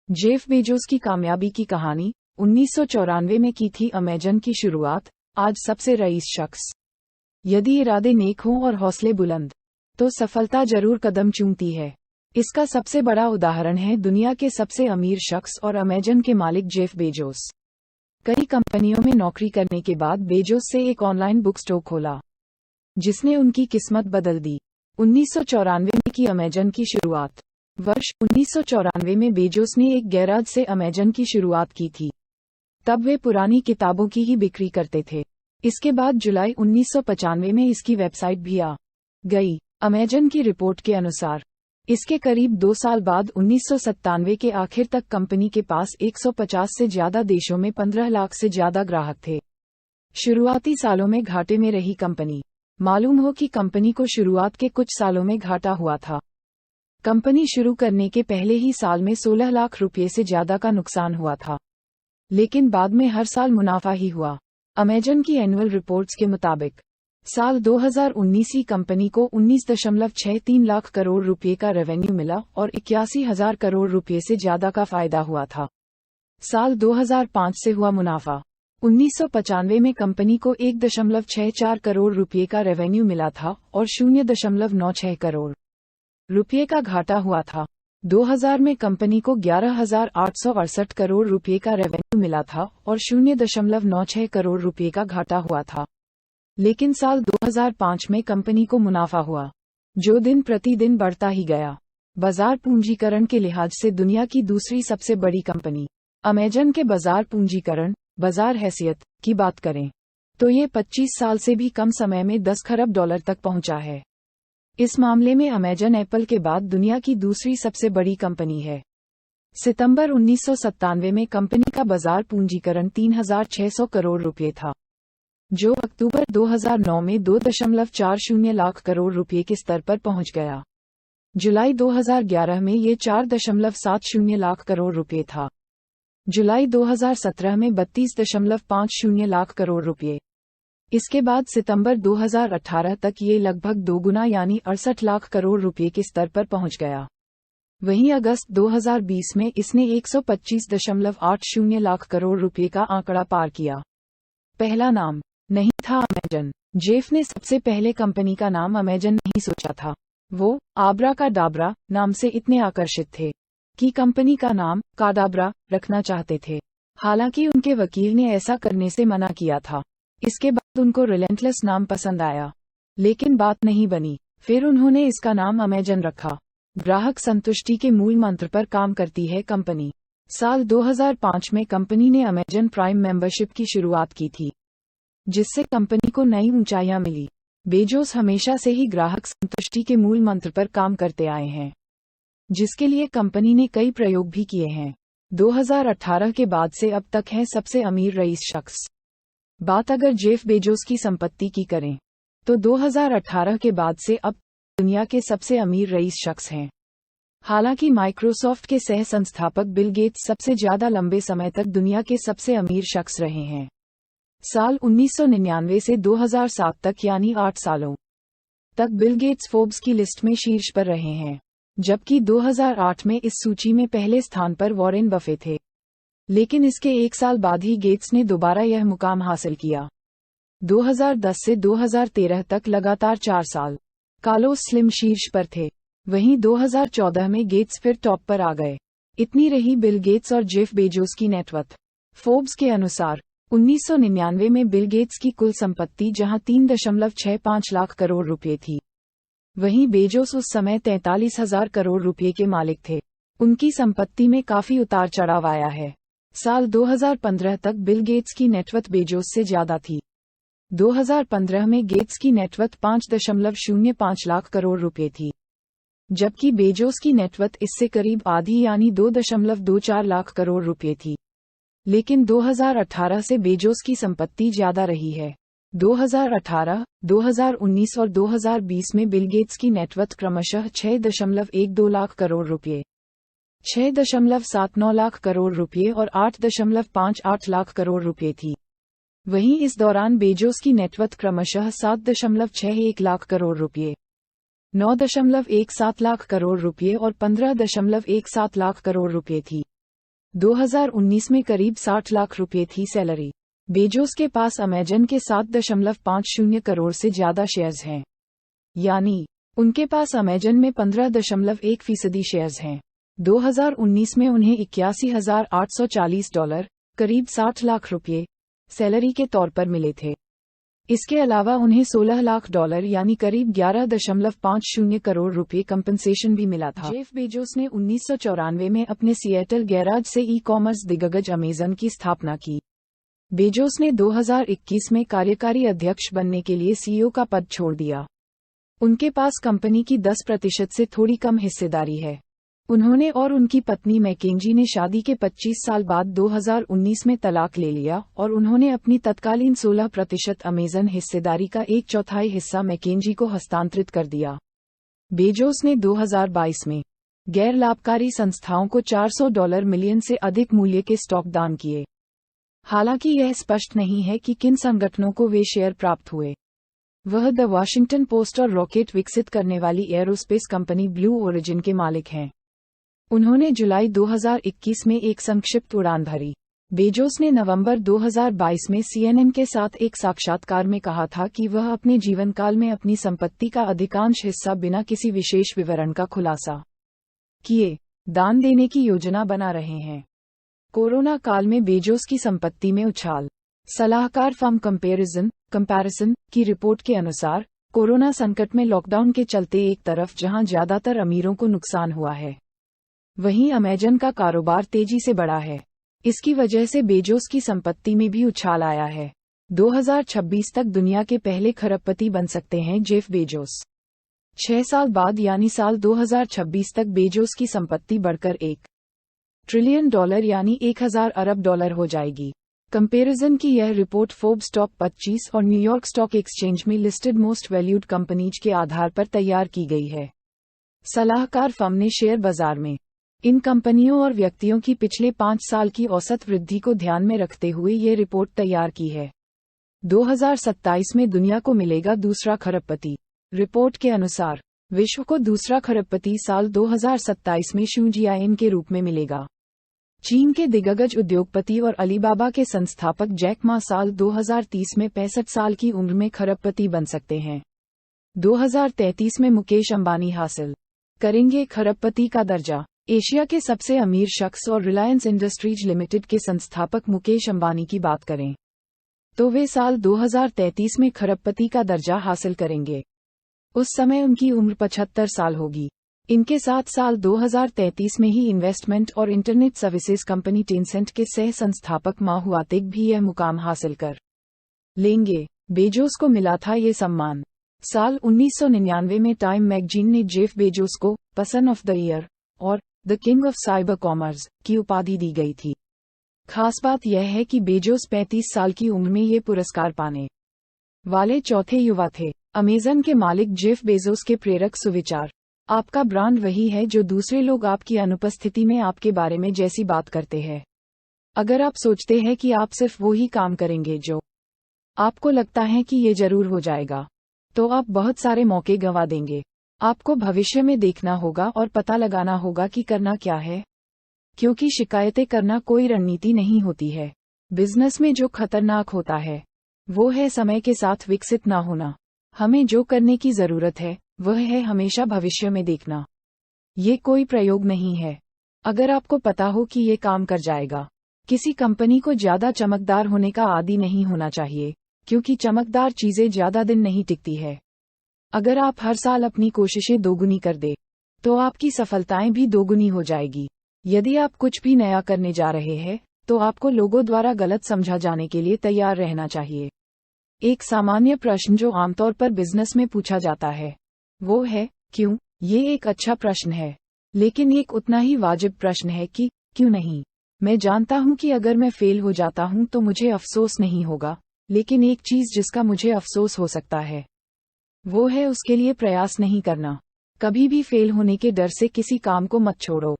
Jeff Bezos की कामयाबी की कहानी। 1994 में की थी अमेजन की शुरुआत। आज सबसे रईस शख्स। यदि इरादे नेक हों और हौसले बुलंद, तो सफलता जरूर कदम चूमती है। इसका सबसे बड़ा उदाहरण है दुनिया के सबसे अमीर शख्स और अमेजन के मालिक जेफ बेजोस। कई कंपनियों में नौकरी करने के बाद बेजोस से एक ऑनलाइन बुक स्टोर खोला, जिसने उनकी किस्मत बदल दी। 1994 में की अमेजन की शुरुआत। वर्ष 1994 में बेजोस ने एक गैराज से अमेजन की शुरुआत की थी। तब वे पुरानी किताबों की ही बिक्री करते थे। इसके बाद जुलाई 1995 में इसकी वेबसाइट भी आ गई। अमेजन की रिपोर्ट के अनुसार इसके करीब 2 साल बाद 1997 के आखिर तक कंपनी के पास 150 से ज्यादा देशों में 15 लाख से ज्यादा ग्राहक थे। शुरुआती सालों में घाटे में रही कंपनी। मालूम हो कि कंपनी को शुरुआत के कुछ सालों में घाटा हुआ था। कंपनी शुरू करने के पहले ही साल में 16 लाख रुपये से ज्यादा का नुकसान हुआ था, लेकिन बाद में हर साल मुनाफा ही हुआ। अमेजन की एनुअल रिपोर्ट्स के मुताबिक साल 2019 की कंपनी को 19.63 लाख करोड़ रुपये का रेवेन्यू मिला और 81,000 करोड़ रुपये से ज्यादा का फायदा हुआ था। साल 2005 से हुआ मुनाफा। 1995 में कंपनी को 1.64 करोड़ रुपये का रेवेन्यू मिला था और 0.96 करोड़ रुपये का घाटा हुआ था। 2000 में कंपनी को 11,868 करोड़ रुपये का रेवेन्यू मिला था और 0.96 करोड़ रुपये का घाटा हुआ था। लेकिन साल 2005 में कंपनी को मुनाफा हुआ, जो दिन प्रतिदिन बढ़ता ही गया। बाजार पूंजीकरण के लिहाज से दुनिया की दूसरी सबसे बड़ी कंपनी अमेजन के बाजार पूंजीकरण, बाजार हैसियत की बात करें तो ये 25 साल से भी कम समय में 10 खरब डॉलर तक पहुंचा है। इस मामले में अमेजन एप्पल के बाद दुनिया की दूसरी सबसे बड़ी कंपनी है। सितंबर 1997 में कंपनी का बाजार पूंजीकरण 3,600 करोड़ रुपये था, जो अक्टूबर 2009 में 2.40 लाख करोड़ रुपये के स्तर पर पहुंच गया। जुलाई 2011 में ये 4.70 लाख करोड़ रुपये था। जुलाई 2017 में 32.50 लाख करोड़ रुपये। इसके बाद सितंबर 2018 तक ये लगभग दोगुना यानी 68 लाख करोड़ रुपये के स्तर पर पहुंच गया। वहीं अगस्त 2020 में इसने 125.80 लाख करोड़ रुपये का आंकड़ा पार किया। पहला नाम नहीं था अमेजन। जेफ ने सबसे पहले कंपनी का नाम अमेजन नहीं सोचा था। वो आब्रा का डाबरा नाम से इतने आकर्षित थे कि कंपनी का नाम काडाब्रा रखना चाहते थे। हालांकि उनके वकील ने ऐसा करने से मना किया था। इसके बाद उनको रिलेंटलेस नाम पसंद आया, लेकिन बात नहीं बनी। फिर उन्होंने इसका नाम अमेजन रखा। ग्राहक संतुष्टि के मूल मंत्र पर काम करती है कंपनी। साल 2005 में कंपनी ने अमेजन प्राइम मेंबरशिप की शुरुआत की थी, जिससे कंपनी को नई ऊंचाइयां मिली। बेजोस हमेशा से ही ग्राहक संतुष्टि के मूल मंत्र पर काम करते आए हैं, जिसके लिए कंपनी ने कई प्रयोग भी किए हैं। 2018 के बाद से अब तक है सबसे अमीर रईस शख्स। बात अगर जेफ बेजोस की संपत्ति की करें तो 2018 के बाद से अब दुनिया के सबसे अमीर रईस शख्स हैं। हालांकि माइक्रोसॉफ्ट के सह संस्थापक बिल गेट्स सबसे ज्यादा लंबे समय तक दुनिया के सबसे अमीर शख्स रहे हैं। साल 1999 से 2007 तक यानी 8 सालों तक बिल गेट्स फोर्ब्स की लिस्ट में शीर्ष पर रहे हैं, जबकि 2008 में इस सूची में पहले स्थान पर वॉरेन बफे थे। लेकिन इसके 1 साल बाद ही गेट्स ने दोबारा यह मुकाम हासिल किया। 2010 से 2013 तक लगातार 4 साल कार्लोस स्लिम शीर्ष पर थे। वहीं 2014 में गेट्स फिर टॉप पर आ गए। इतनी रही बिल गेट्स और जेफ बेजोस की नेटवर्थ। फोर्ब्स के अनुसार 1999 में बिल गेट्स की कुल संपत्ति जहां 3.65 लाख करोड़ रुपये थी, वहीं बेजोस उस समय 43,000 करोड़ रुपये के मालिक थे। उनकी संपत्ति में काफी उतार चढ़ाव आया है। साल 2015 तक बिल गेट्स की नेटवर्थ बेजोस से ज्यादा थी। 2015 में गेट्स की नेटवर्थ 5.05 लाख करोड़ रुपये थी, जबकि बेजोस की नेटवर्थ इससे करीब आधी यानी 2.24 लाख करोड़ रुपये थी। लेकिन 2018 से बेजोस की संपत्ति ज्यादा रही है। 2018, 2019 और 2020 में बिल गेट्स की नेटवर्थ क्रमशः 6.12 लाख करोड़ रुपये, 6.79 लाख करोड़ रुपये और 8.58 लाख करोड़ रुपये थी। वहीं इस दौरान बेजोस की नेटवर्थ क्रमशः 7.61 लाख करोड़ रुपये, 9.17 लाख करोड़ रुपये और 15.17 लाख करोड़ रुपये थी। 2019 में करीब 60 लाख रुपए थी सैलरी। बेजोस के पास अमेजन के 7.50 करोड़ से ज्यादा शेयर्स हैं। यानी उनके पास अमेजन में 15.1% शेयर्स हैं। 2019 में उन्हें $81,840, करीब 60 लाख रुपए, सैलरी के तौर पर मिले थे। इसके अलावा उन्हें $16 लाख यानी करीब 11.50 करोड़ रुपए कंपनसेशन भी मिला था। जेफ बेजोस ने 1994 में अपने सिएटल गैराज से ई-कॉमर्स दिग्गज अमेजन की स्थापना की। बेजोस ने 2021 में कार्यकारी अध्यक्ष बनने के लिए सीईओ का पद छोड़ दिया। उनके पास कंपनी की 10% से थोड़ी कम हिस्सेदारी है। उन्होंने और उनकी पत्नी मैकेंजी ने शादी के 25 साल बाद 2019 में तलाक ले लिया और उन्होंने अपनी तत्कालीन 16% अमेजन हिस्सेदारी का 1/4 हिस्सा मैकेंजी को हस्तांतरित कर दिया। बेजोस ने 2022 में गैर लाभकारी संस्थाओं को $400 मिलियन से अधिक मूल्य के स्टॉक दान किए। हालांकि यह स्पष्ट नहीं है कि किन संगठनों को वे शेयर प्राप्त हुए। वह द वॉशिंगटन पोस्ट और रॉकेट विकसित करने वाली एरोस्पेस कंपनी ब्लू ओरिजिन के मालिक हैं। उन्होंने जुलाई 2021 में एक संक्षिप्त उड़ान भरी। बेजोस ने नवंबर 2022 में CNN के साथ एक साक्षात्कार में कहा था कि वह अपने जीवनकाल में अपनी संपत्ति का अधिकांश हिस्सा बिना किसी विशेष विवरण का खुलासा किए दान देने की योजना बना रहे हैं। कोरोना काल में बेजोस की संपत्ति में उछाल। सलाहकार फर्म कंपैरिजन की रिपोर्ट के अनुसार कोरोना संकट में लॉकडाउन के चलते एक तरफ जहां ज्यादातर अमीरों को नुकसान हुआ है, वहीं अमेजन का कारोबार तेजी से बढ़ा है। इसकी वजह से बेजोस की संपत्ति में भी उछाल आया है। 2026 तक दुनिया के पहले खरबपति बन सकते हैं जेफ बेजोस। 6 साल बाद यानी साल 2026 तक बेजोस की संपत्ति बढ़कर $1 ट्रिलियन यानी 1000 अरब डॉलर हो जाएगी। कंपैरिजन की यह रिपोर्ट फोर्ब्स टॉप 25 और न्यूयॉर्क स्टॉक एक्सचेंज में लिस्टेड मोस्ट वैल्यूड कंपनीज के आधार पर तैयार की गई है। सलाहकार फर्म ने शेयर बाजार में इन कंपनियों और व्यक्तियों की पिछले 5 साल की औसत वृद्धि को ध्यान में रखते हुए ये रिपोर्ट तैयार की है। 2027 में दुनिया को मिलेगा दूसरा खरबपति। रिपोर्ट के अनुसार विश्व को दूसरा खरबपति साल 2027 में शू जियाइन के रूप में मिलेगा। चीन के दिग्गज उद्योगपति और अलीबाबा के संस्थापक जैक मा साल 2030 में 65 साल की उम्र में खरबपति बन सकते हैं। 2033 में मुकेश अंबानी हासिल करेंगे खरबपति का दर्जा। एशिया के सबसे अमीर शख्स और रिलायंस इंडस्ट्रीज लिमिटेड के संस्थापक मुकेश अंबानी की बात करें तो वे साल 2033 में खरबपति का दर्जा हासिल करेंगे। उस समय उनकी उम्र 75 साल होगी। इनके साथ साल 2033 में ही इन्वेस्टमेंट और इंटरनेट सर्विसेज कंपनी टेंसेंट के सह संस्थापक मा हुआतेक भी यह मुकाम हासिल कर लेंगे। बेजोस को मिला था ये सम्मान। साल 1999 में टाइम मैगजीन ने जेफ बेजोस को पर्सन ऑफ द ईयर और the king of cyber commerce की उपाधि दी गई थी। खास बात यह है कि बेजोस 35 साल की उम्र में ये पुरस्कार पाने वाले चौथे युवा थे। अमेजन के मालिक जेफ बेजोस के प्रेरक सुविचार। आपका ब्रांड वही है जो दूसरे लोग आपकी अनुपस्थिति में आपके बारे में जैसी बात करते हैं। अगर आप सोचते हैं कि आप सिर्फ वो ही काम करेंगे जो आपको लगता है कि ये जरूर हो जाएगा, तो आप बहुत सारे मौके गंवा देंगे। आपको भविष्य में देखना होगा और पता लगाना होगा कि करना क्या है, क्योंकि शिकायतें करना कोई रणनीति नहीं होती है। बिजनेस में जो खतरनाक होता है वो है समय के साथ विकसित ना होना। हमें जो करने की जरूरत है वह है हमेशा भविष्य में देखना। ये कोई प्रयोग नहीं है। अगर आपको पता हो कि ये काम कर जाएगा, किसी कंपनी को ज्यादा चमकदार होने का आदी नहीं होना चाहिए, क्योंकि चमकदार चीजें ज्यादा दिन नहीं टिकती है। अगर आप हर साल अपनी कोशिशें दोगुनी कर दे, तो आपकी सफलताएं भी दोगुनी हो जाएगी। यदि आप कुछ भी नया करने जा रहे हैं, तो आपको लोगों द्वारा गलत समझा जाने के लिए तैयार रहना चाहिए। एक सामान्य प्रश्न जो आमतौर पर बिजनेस में पूछा जाता है वो है क्यों। ये एक अच्छा प्रश्न है, लेकिन एक उतना ही वाजिब प्रश्न है कि क्यों नहीं। मैं जानता हूं कि अगर मैं फेल हो जाता हूं तो मुझे अफसोस नहीं होगा, लेकिन एक चीज जिसका मुझे अफसोस हो सकता है वो है उसके लिए प्रयास नहीं करना। कभी भी फेल होने के डर से किसी काम को मत छोड़ो,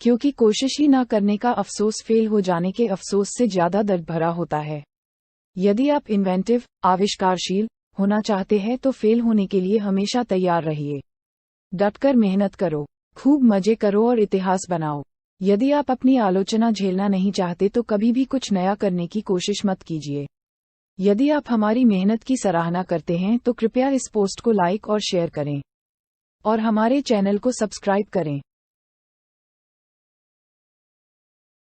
क्योंकि कोशिश ही ना करने का अफसोस फेल हो जाने के अफसोस से ज्यादा दर्द भरा होता है। यदि आप इन्वेंटिव, आविष्कारशील होना चाहते हैं तो फेल होने के लिए हमेशा तैयार रहिए। डटकर मेहनत करो, खूब मजे करो और इतिहास बनाओ। यदि आप अपनी आलोचना झेलना नहीं चाहते तो कभी भी कुछ नया करने की कोशिश मत कीजिए। यदि आप हमारी मेहनत की सराहना करते हैं तो कृपया इस पोस्ट को लाइक और शेयर करें और हमारे चैनल को सब्सक्राइब करें।